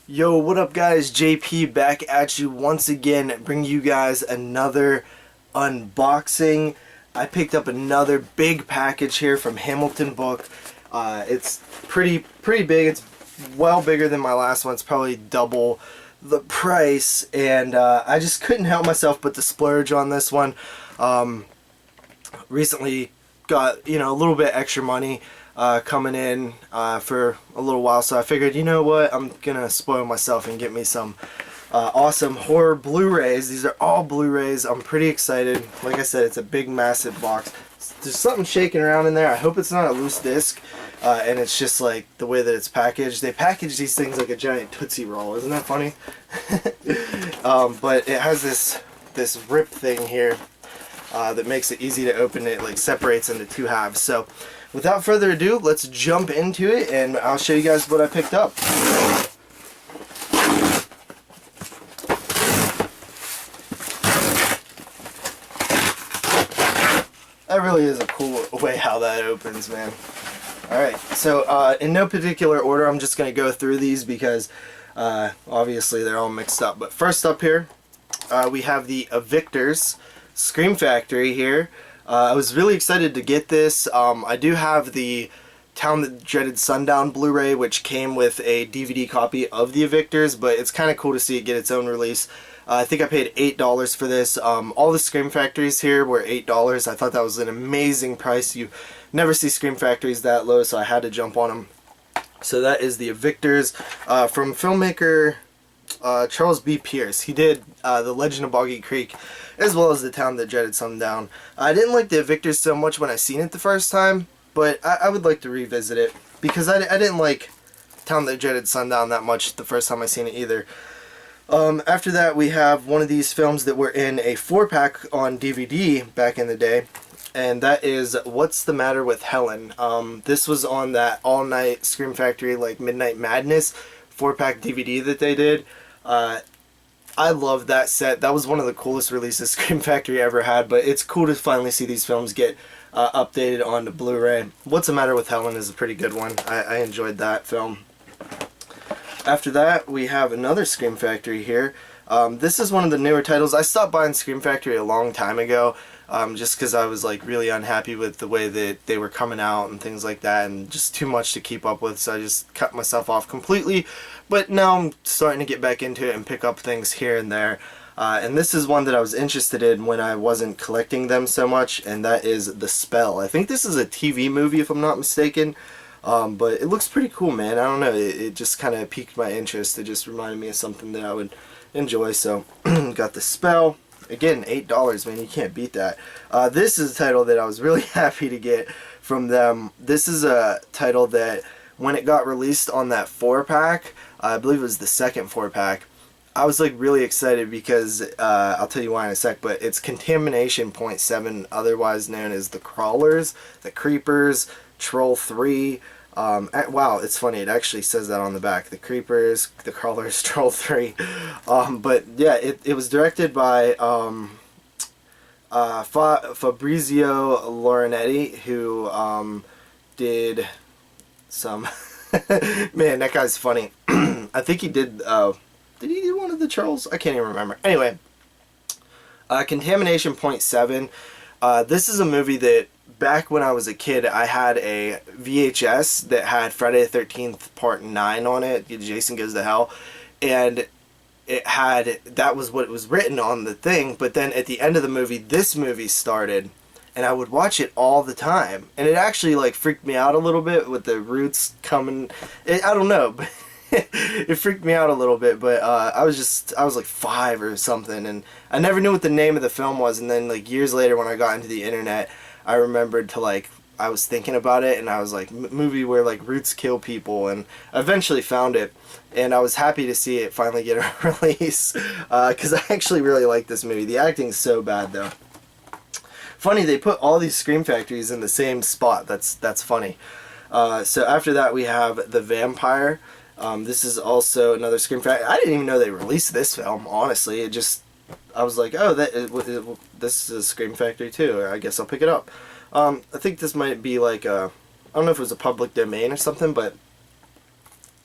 Yo, what up guys? JP back at you once again, bringing you guys another unboxing. I picked up another big package here from Hamilton Book. It's pretty big. It's well bigger than my last one. It's probably double the price, and I just couldn't help myself but to splurge on this one. Recently got, a little bit extra money coming in for a little while, so I figured, you know what, I'm gonna spoil myself and get me some awesome horror Blu-rays. These are all Blu-rays. I'm pretty excited. Like I said, it's a big massive box. There's something shaking around in there. I hope it's not a loose disc, and it's just like the way that it's packaged. They package these things like a giant Tootsie Roll. Isn't that funny? But it has this rip thing here that makes it easy to open. It like separates into two halves. So without further ado, let's jump into it and I'll show you guys what I picked up. That really is a cool way how that opens, man. Alright, so in no particular order, I'm just going to go through these because obviously they're all mixed up. But first up here, we have the Evictors Scream Factory here. I was really excited to get this. I do have the Town That Dreaded Sundown Blu-ray, which came with a DVD copy of the Evictors, but it's kind of cool to see it get its own release. I think I paid $8 for this. All the Scream Factories here were $8. I thought that was an amazing price. You never see Scream Factories that low, so I had to jump on them. So that is the Evictors from filmmaker Charles B. Pierce. He did The Legend of Boggy Creek, as well as The Town That Dreaded Sundown. I didn't like the Evictors so much when I seen it the first time, but I would like to revisit it, because I didn't like Town That Dreaded Sundown that much the first time I seen it either. After that, we have one of these films that were in a 4-pack on DVD back in the day, and that is What's the Matter with Helen. This was on that all-night Scream Factory, like Midnight Madness 4-pack DVD that they did. I love that set. That was one of the coolest releases Scream Factory ever had, but it's cool to finally see these films get updated onto Blu-ray. What's the Matter with Helen is a pretty good one. I enjoyed that film. After that, we have another Scream Factory here. This is one of the newer titles. I stopped buying Scream Factory a long time ago, just because I was like really unhappy with the way that they were coming out and things like that, and just too much to keep up with, so I just cut myself off completely. But now I'm starting to get back into it and pick up things here and there. And this is one that I was interested in when I wasn't collecting them so much, and that is The Spell. I think this is a TV movie, if I'm not mistaken. But it looks pretty cool, man. I don't know, it just kind of piqued my interest. It just reminded me of something that I would enjoy. So got The Spell. Again, $8, man, you can't beat that. This is a title that I was really happy to get from them. This is a title that when it got released on that 4-pack, I believe it was the second 4-pack, I was like really excited because I'll tell you why in a sec, but it's Contamination .7, otherwise known as The Crawlers, The Creepers, Troll 3. Wow, it's funny, it actually says that on the back. The Creepers, The Crawlers, Troll 3. But yeah, it was directed by Fabrizio Lorenetti, who did some... Man, that guy's funny. I think he did he do one of the Trolls? I can't even remember. Anyway, Contamination .7. This is a movie that back when I was a kid, I had a VHS that had Friday the 13th Part 9 on it, Jason Goes to Hell, and it had, that was what it was written on the thing, but then at the end of the movie, this movie started, and I would watch it all the time, and it actually like freaked me out a little bit with the roots coming, I don't know, but it freaked me out a little bit, but I was like 5 or something, and I never knew what the name of the film was, and then like years later when I got into the internet, I remembered to like, I was thinking about it, and I was like, movie where like roots kill people, and I eventually found it, and I was happy to see it finally get a release, because I actually really like this movie. The acting's so bad though. Funny, they put all these Scream Factories in the same spot. That's funny. So after that we have The Vampire. This is also another Scream Factory. I didn't even know they released this film, honestly. I was like, oh, this is a Scream Factory too. I guess I'll pick it up. I think this might be like a, I don't know if it was a public domain or something, but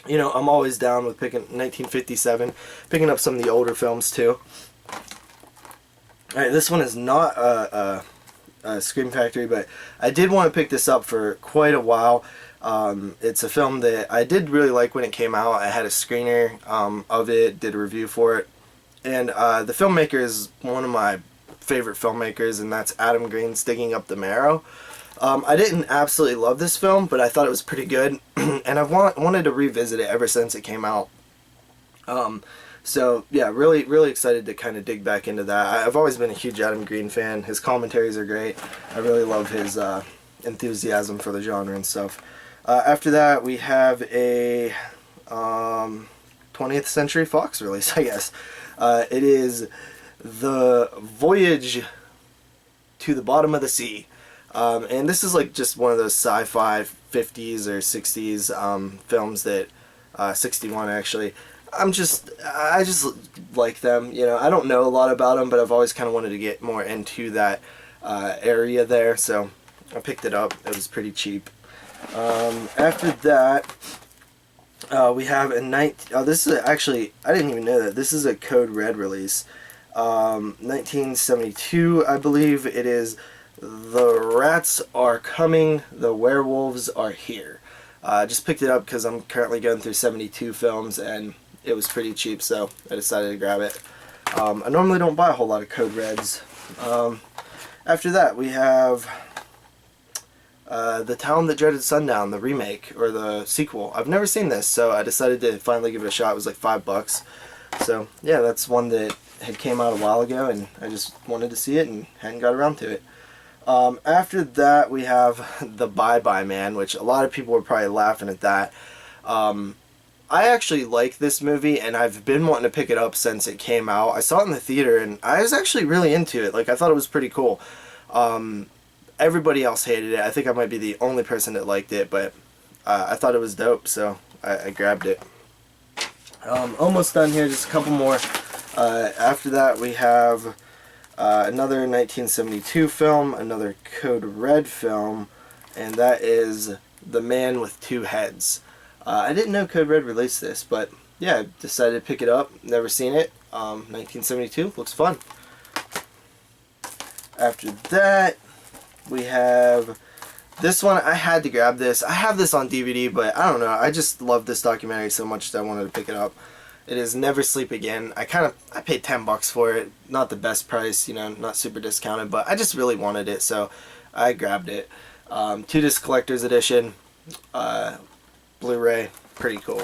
you know, I'm always down with picking 1957, picking up some of the older films too. Alright, this one is not a Scream Factory, but I did want to pick this up for quite a while. It's a film that I did really like when it came out. I had a screener of it, did a review for it, and the filmmaker is one of my favorite filmmakers, and that's Adam Green's Digging Up the Marrow. I didn't absolutely love this film, but I thought it was pretty good, and I've wanted to revisit it ever since it came out. So yeah, really excited to kind of dig back into that. I've always been a huge Adam Green fan. His commentaries are great. I really love his enthusiasm for the genre and stuff. After that, we have a 20th Century Fox release, I guess. It is The Voyage to the Bottom of the Sea. And this is like just one of those sci-fi 50s or 60s films that 61 actually. I just like them. You know, I don't know a lot about them, but I've always kind of wanted to get more into that area there, so I picked it up. It was pretty cheap. After that, we have a this is actually, I didn't even know that this is a Code Red release. 1972, I believe it is. The Rats Are Coming, The Werewolves Are Here. I just picked it up because I'm currently going through 72 films and it was pretty cheap, so I decided to grab it. I normally don't buy a whole lot of Code Reds. After that, we have The Town That Dreaded Sundown, the remake, or the sequel. I've never seen this, so I decided to finally give it a shot. It was like $5. So yeah, that's one that had came out a while ago, and I just wanted to see it and hadn't got around to it. After that, we have The Bye-Bye Man, which a lot of people were probably laughing at that. I actually like this movie, and I've been wanting to pick it up since it came out. I saw it in the theater, and I was actually really into it. Like, I thought it was pretty cool. Everybody else hated it. I think I might be the only person that liked it, but I thought it was dope, so I grabbed it. Almost done here, just a couple more. After that, we have another 1972 film, another Code Red film, and that is The Man with Two Heads. I didn't know Code Red released this, but yeah, I decided to pick it up. Never seen it. 1972, looks fun. After that, we have this one. I had to grab this. I have this on DVD, but I don't know. I just love this documentary so much that I wanted to pick it up. It is Never Sleep Again. I paid $10 for it. Not the best price, you know, not super discounted, but I just really wanted it, so I grabbed it. 2-disc collector's edition, Blu-ray, pretty cool.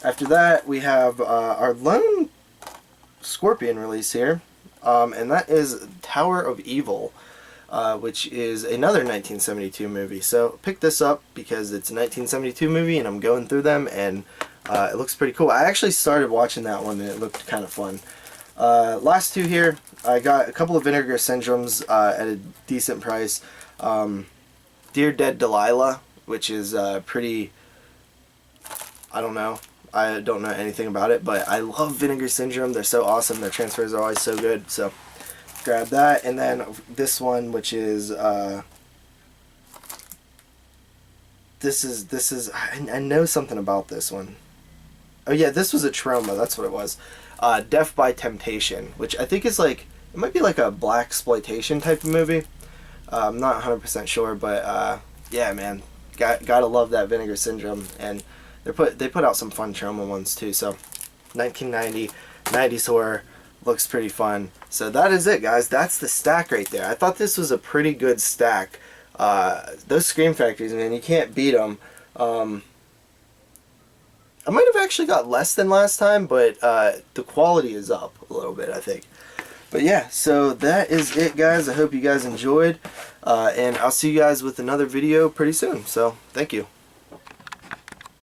After that, we have our lone Scorpion release here, and that is Tower of Evil, which is another 1972 movie. So pick this up because it's a 1972 movie, and I'm going through them, and it looks pretty cool. I actually started watching that one, and it looked kind of fun. Last two here, I got a couple of Vinegar Syndromes at a decent price. Dear Dead Delilah, which is pretty, I don't know anything about it, but I love Vinegar Syndrome. They're so awesome. Their transfers are always so good, so grab that. And then this one, which is this is I know something about this one. Oh yeah, this was a Troma, that's what it was. Death by Temptation, which I think is like, it might be like a blaxploitation type of movie. I'm not 100% sure, but yeah, man, gotta love that Vinegar Syndrome, and they put out some fun Troma ones too. So 1990 90s horror looks pretty fun. So that is it, guys. That's the stack right there. I thought this was a pretty good stack. Those Scream Factories, man, you can't beat them. I might have actually got less than last time, but the quality is up a little bit, I think. But yeah, so that is it, guys. I hope you guys enjoyed, and I'll see you guys with another video pretty soon. So thank you.